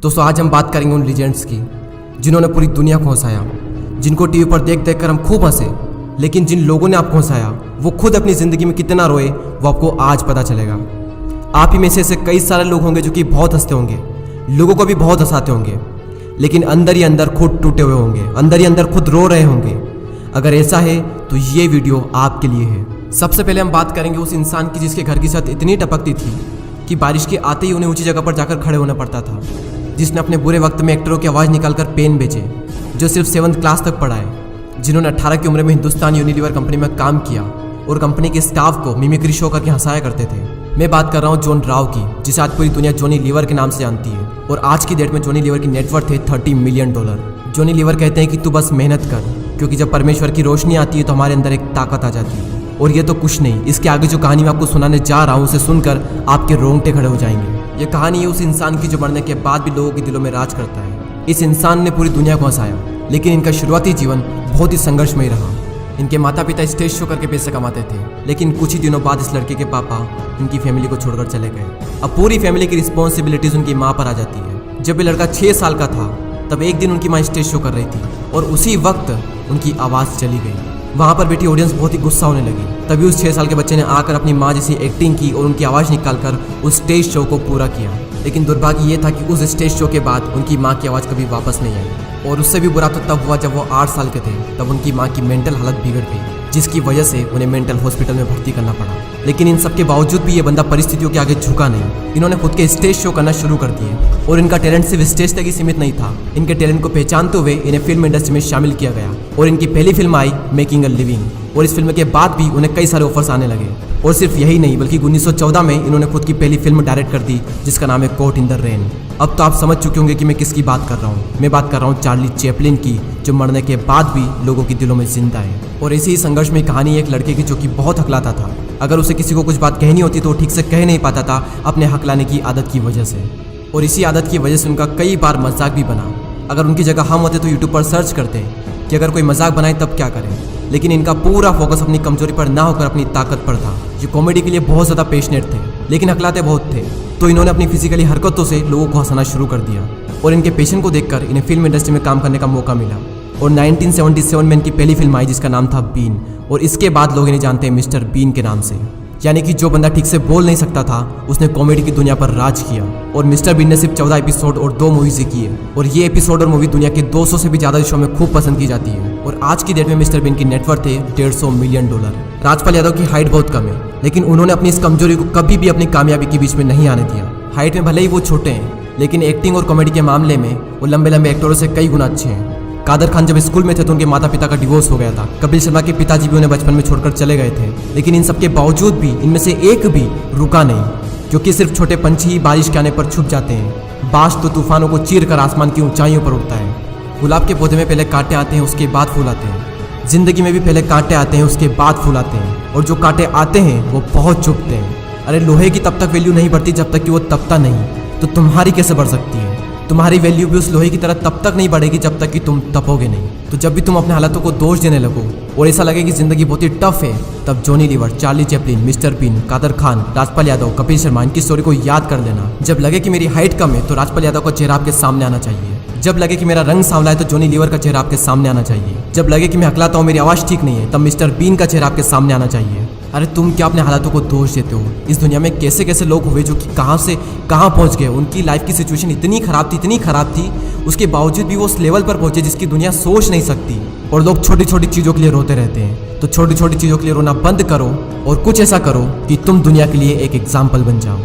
दोस्तों आज हम बात करेंगे उन लीजेंड्स की जिन्होंने पूरी दुनिया को हंसाया, जिनको टीवी पर देख देख कर हम खूब हंसे, लेकिन जिन लोगों ने आपको हंसाया वो खुद अपनी ज़िंदगी में कितना रोए वो आपको आज पता चलेगा। आप ही में से ऐसे कई सारे लोग होंगे जो कि बहुत हंसते होंगे, लोगों को भी बहुत हंसाते होंगे, लेकिन अंदर ही अंदर खुद टूटे हुए होंगे, अंदर ही अंदर खुद रो रहे होंगे। अगर ऐसा है तो ये वीडियो आपके लिए है। सबसे पहले हम बात करेंगे उस इंसान की जिसके घर की छत इतनी टपकती थी कि बारिश के आते ही उन्हें ऊंची जगह पर जाकर खड़े होना पड़ता था, जिसने अपने बुरे वक्त में एक्टरों की आवाज़ निकालकर पेन बेचे, जो सिर्फ 7th क्लास तक पढ़ा है, जिन्होंने 18 की उम्र में हिंदुस्तान यूनिलीवर कंपनी में काम किया और कंपनी के स्टाफ को मिमिक्री शो करके हंसाया करते थे। मैं बात कर रहा हूँ जॉन राव की, जिसे आज पूरी दुनिया जॉनी लीवर के नाम से जानती है, और आज की डेट में जॉनी लीवर की नेटवर्थ है $30 मिलियन। जॉनी लीवर कहते हैं कि तू बस मेहनत कर, क्योंकि जब परमेश्वर की रोशनी आती है तो हमारे अंदर एक ताकत आ जाती है। और ये तो कुछ नहीं, इसके आगे जो कहानी मैं आपको सुनाने जा रहा हूँ उसे सुनकर आपके रोंगटे खड़े हो जाएंगे। ये कहानी है उस इंसान की जो मरने के बाद भी लोगों के दिलों में राज करता है। इस इंसान ने पूरी दुनिया को हंसाया, लेकिन इनका शुरुआती जीवन बहुत ही संघर्षमय रहा। इनके माता पिता स्टेज शो करके पैसे कमाते थे, लेकिन कुछ ही दिनों बाद इस लड़के के पापा इनकी फैमिली को छोड़कर चले गए। अब पूरी फैमिली की रिस्पॉन्सिबिलिटीज उनकी माँ पर आ जाती है। जब ये लड़का 6 साल का था तब एक दिन उनकी माँ स्टेज शो कर रही थी और उसी वक्त उनकी आवाज़ चली गई। वहाँ पर बैठी ऑडियंस बहुत ही गुस्सा होने लगी। तभी उस 6 साल के बच्चे ने आकर अपनी माँ जैसी एक्टिंग की और उनकी आवाज़ निकालकर उस स्टेज शो को पूरा किया। लेकिन दुर्भाग्य ये था कि उस स्टेज शो के बाद उनकी माँ की आवाज़ कभी वापस नहीं आई। और उससे भी बुरा तो तब हुआ जब वो 8 साल के थे, तब उनकी माँ की मेंटल हालत बिगड़ गई, जिसकी वजह से उन्हें मेंटल हॉस्पिटल में भर्ती करना पड़ा। लेकिन इन सब के बावजूद भी ये बंदा परिस्थितियों के आगे झुका नहीं। इन्होंने खुद के स्टेज शो करना शुरू कर दिए और इनका टैलेंट सिर्फ स्टेज तक ही सीमित नहीं था। इनके टैलेंट को पहचानते हुए इन्हें फिल्म इंडस्ट्री में शामिल किया गया और इनकी पहली film I making a living. और इस फिल्म के बाद भी उन्हें कई सारे ऑफर्स आने लगे। और सिर्फ यही नहीं, बल्कि 1914 में इन्होंने खुद की पहली फिल्म डायरेक्ट कर दी, जिसका नाम है कॉट इन द रेन। अब तो आप समझ चुके होंगे कि मैं किसकी बात कर रहा हूँ। मैं बात कर रहा हूँ चार्ली चैपलिन की, जो मरने के बाद भी लोगों के दिलों में जिंदा है। और इसी संघर्ष में कहानी एक लड़के की जो कि बहुत हकलाता था। अगर उसे किसी को कुछ बात कहनी होती तो वो ठीक से कह नहीं पाता था, अपने हकलाने की आदत की वजह से। और इसी आदत की वजह से उनका कई बार मजाक भी बना। अगर उनकी जगह हम होते तो यूट्यूब पर सर्च करते कि अगर कोई मजाक बनाए तब क्या करें। लेकिन इनका पूरा फोकस अपनी कमजोरी पर ना होकर अपनी ताकत पर था। ये कॉमेडी के लिए बहुत ज़्यादा पैशनेट थे, लेकिन हकलाते बहुत थे। तो इन्होंने अपनी फिजिकली हरकतों से लोगों को हंसाना शुरू कर दिया और इनके पैशन को देखकर इन्हें फिल्म इंडस्ट्री में काम करने का मौका मिला। और 1977 में इनकी पहली फिल्म आई जिसका नाम था बीन। और इसके बाद लोग इन्हें जानते हैं मिस्टर बीन के नाम से। यानी कि जो बंदा ठीक से बोल नहीं सकता था उसने कॉमेडी की दुनिया पर राज किया। और मिस्टर बीन ने सिर्फ 14 एपिसोड और 2 मूवीज किए। और ये एपिसोड और मूवी दुनिया के 200 से भी ज़्यादा देशों में खूब पसंद की जाती है। और आज की डेट में मिस्टर बीन की नेटवर्थ है $150 मिलियन। राजपाल यादव की हाइट बहुत कम है, लेकिन उन्होंने अपनी इस कमजोरी को कभी भी अपनी कामयाबी के बीच में नहीं आने दिया। हाइट में भले ही वो छोटे हैं, लेकिन एक्टिंग और कॉमेडी के मामले में वो लंबे लंबे एक्टरों से कई गुना अच्छे हैं। कादर खान जब स्कूल में थे तो उनके माता पिता का डिवोर्स हो गया था। कपिल शर्मा के पिताजी भी उन्हें बचपन में छोड़कर चले गए थे। लेकिन इन सब के बावजूद भी इनमें से एक भी रुका नहीं, क्योंकि सिर्फ छोटे पंछी ही बारिश के आने पर छुप जाते हैं। बाज तो तूफानों को चीर कर आसमान की ऊंचाइयों पर उड़ता है। गुलाब के पौधे में पहले कांटे आते हैं, उसके बाद फूल आते हैं। जिंदगी में भी पहले कांटे आते हैं, उसके बाद फूल आते हैं। और जो कांटे आते हैं वो बहुत चुभते हैं। अरे लोहे की तब तक वैल्यू नहीं बढ़ती जब तक कि वो तपता नहीं, तो तुम्हारी कैसे बढ़ सकती है? तुम्हारी वैल्यू भी उस लोहे की तरह तब तक नहीं बढ़ेगी जब तक कि तुम तपोगे नहीं। तो जब भी तुम अपने हालातों को दोष देने लगो और ऐसा लगे कि जिंदगी बहुत ही टफ है, तब Johnny Lever, Charlie Chaplin, Mr Bean, Kader Khan, Rajpal Yadav, Kapil Sharma, इनकी स्टोरी को याद कर लेना। जब लगे कि मेरी हाइट कम है तो राजपाल यादव का चेहरा आपके सामने आना चाहिए। जब लगे कि मेरा रंग सांवला है तो जॉनी लीवर का चेहरा आपके सामने आना चाहिए। जब लगे कि मैं हकलाता हूँ, मेरी आवाज़ ठीक नहीं है, तब मिस्टर बीन का चेहरा आपके सामने आना चाहिए। अरे तुम क्या अपने हालातों को दोष देते हो? इस दुनिया में कैसे कैसे लोग हुए जो कि कहाँ से कहाँ पहुँच गए। उनकी लाइफ की सिचुएशन इतनी खराब थी, उसके बावजूद भी वो उस लेवल पर पहुँचे जिसकी दुनिया सोच नहीं सकती। और लोग छोटी छोटी चीज़ों के लिए रोते रहते हैं। तो छोटी छोटी चीज़ों के लिए रोना बंद करो और कुछ ऐसा करो कि तुम दुनिया के लिए एक एग्जाम्पल बन जाओ।